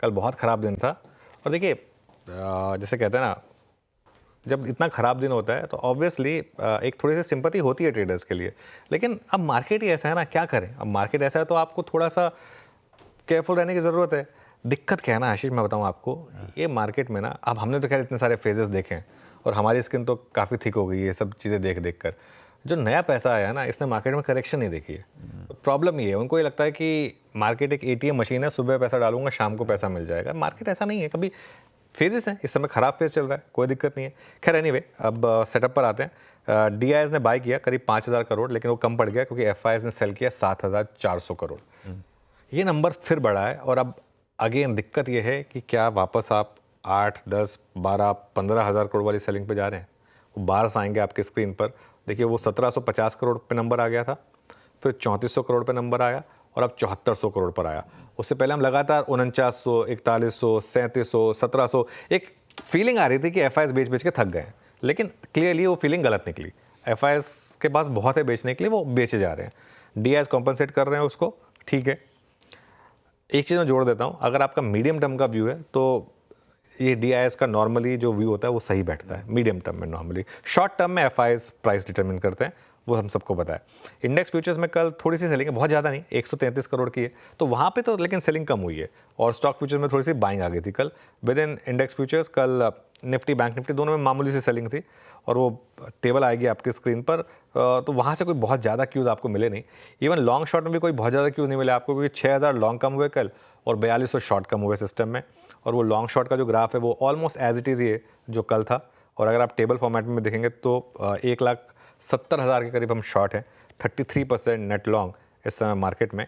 कल बहुत ख़राब दिन था। और देखिए जैसे कहते हैं ना, जब इतना ख़राब दिन होता है तो ऑब्वियसली एक थोड़ी सी सिंपैथी होती है ट्रेडर्स के लिए। लेकिन अब मार्केट ही ऐसा है ना, क्या करें। अब मार्केट ऐसा है तो आपको थोड़ा सा केयरफुल रहने की ज़रूरत है। दिक्कत क्या है ना आशीष, मैं बताऊँ आपको, ये मार्केट में ना, अब हमने तो खैर इतने सारे फेजेस देखे हैं और हमारी स्किन तो काफ़ी थिक हो गई है ये सब चीज़ें देख देख कर। जो नया पैसा आया ना, इसने मार्केट में करेक्शन नहीं देखी है। प्रॉब्लम ये है, उनको ये लगता है कि मार्केट एक एटीएम मशीन है, सुबह पैसा डालूंगा शाम को पैसा मिल जाएगा। मार्केट ऐसा नहीं है, कभी फेजेस हैं। इस समय खराब फेज चल रहा है, कोई दिक्कत नहीं है। खैर एनीवे, अब सेटअप पर आते हैं। डीआईएस ने बाय किया करीब 5,000 करोड़, लेकिन वो कम पड़ गया क्योंकि एफआईएस ने सेल किया 7,400 करोड़। ये नंबर फिर बढ़ा है। और अब अगेन दिक्कत ये है कि क्या वापस आप 8, 10, 12, 15,000 करोड़ वाली सेलिंग पे जा रहे हैं। वो बाहर से आएंगे आपके स्क्रीन पर। देखिए वो 1,750 करोड़ पे नंबर आ गया था, फिर 3,400 करोड़ पे नंबर आया और अब 7,400 करोड़ पर आया। उससे पहले हम लगातार 4900, 4100, 3700, 1700, एक फीलिंग आ रही थी कि एफआईएस बेच बेच के थक गए हैं। लेकिन क्लियरली वो फीलिंग गलत निकली। एफआईएस के पास बहुत है बेचने के लिए, वो बेचे जा रहे हैं। डीआईएस कॉम्पनसेट कर रहे हैं उसको, ठीक है। एक चीज़ मैं जोड़ देता हूँ, अगर आपका मीडियम टर्म का व्यू है तो ये डीआईएस का नॉर्मली जो व्यू होता है वो सही बैठता है मीडियम टर्म में। नॉर्मली शॉर्ट टर्म में एफआईएस प्राइस डिटरमिन करते हैं, वो हम सबको पता है। इंडेक्स फ्यूचर्स में कल थोड़ी सी सेलिंग है, बहुत ज़्यादा नहीं, 133 करोड़ की है, तो वहाँ पे तो लेकिन सेलिंग कम हुई है। और स्टॉक फ्यूचर्स में थोड़ी सी बाइंग आ गई थी कल। विद इन इंडेक्स फ्यूचर्स कल निफ्टी, बैंक निफ्टी दोनों में मामूली सी सेलिंग थी। और वो टेबल आएगी आपकी स्क्रीन पर, तो वहाँ से कोई बहुत ज़्यादा क्यूज़ आपको मिले नहीं। इवन लॉन्ग शॉर्ट में भी कोई बहुत ज़्यादा क्यूज़ नहीं मिले आपको, क्योंकि 6,000 लॉन्ग कम हुए कल और 4200 शॉर्ट कम हुए सिस्टम में। और वो लॉन्ग शॉर्ट का जो ग्राफ है वो ऑलमोस्ट एज इट इज़ ही है जो कल था। और अगर आप टेबल फॉर्मेट में देखेंगे तो 1,70,000 के करीब हम शॉर्ट हैं, 33% नेट लॉन्ग इस समय मार्केट में,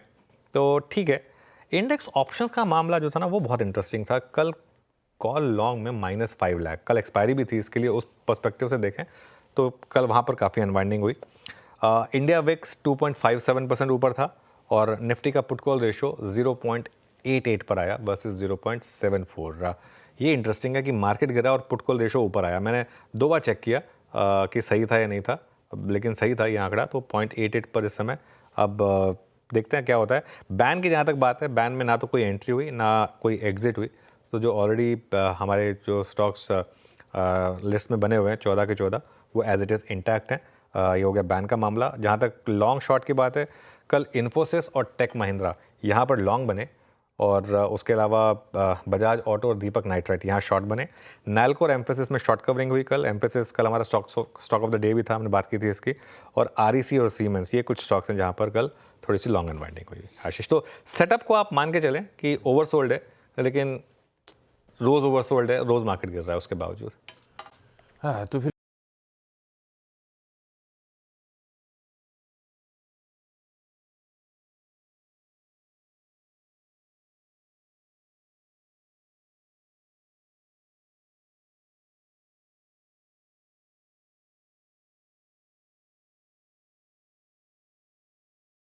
तो ठीक है। इंडेक्स ऑप्शंस का मामला जो था ना वो बहुत इंटरेस्टिंग था कल। कॉल लॉन्ग में -5 लाख, कल एक्सपायरी भी थी, इसके लिए उस पर्सपेक्टिव से देखें तो कल वहाँ पर काफ़ी अनवाइंडिंग हुई। इंडिया विक्स 2.57% ऊपर था और निफ्टी का पुट कॉल रेशो 0.88 पर आया वर्सेस 0.74 रहा। ये इंटरेस्टिंग है कि मार्केट गिरा और पुट कॉल रेशो ऊपर आया। मैंने 2 बार चेक किया कि सही था या नहीं था, लेकिन सही था ये आंकड़ा, तो 0.88 पर इस समय। अब देखते हैं क्या होता है। बैन की जहाँ तक बात है, बैन में ना तो कोई एंट्री हुई ना कोई एग्जिट हुई, तो जो ऑलरेडी हमारे जो स्टॉक्स लिस्ट में बने हुए हैं 14 के 14, वो एज इट इज़ इंटैक्ट हैं। ये हो गया बैन का मामला। जहाँ तक लॉन्ग शॉर्ट की बात है, कल इन्फोसिस और टेक महिंद्रा यहाँ पर लॉन्ग बने और उसके अलावा बजाज ऑटो और दीपक नाइट्राइट यहाँ शॉर्ट बने। नैल्को और एम्फेसिस में शॉर्ट कवरिंग हुई कल। एम्फेसिस कल हमारा स्टॉक ऑफ द डे भी था, हमने बात की थी इसकी। और आरईसी और सीमेंस ये कुछ स्टॉक्स हैं जहाँ पर कल थोड़ी सी लॉन्ग अनवाइंडिंग हुई। आशीष, तो सेटअप को आप मान के चलें कि ओवरसोल्ड है, लेकिन रोज़ ओवरसोल्ड है, रोज़ मार्केट गिर रहा है उसके बावजूद। हाँ, तो फिर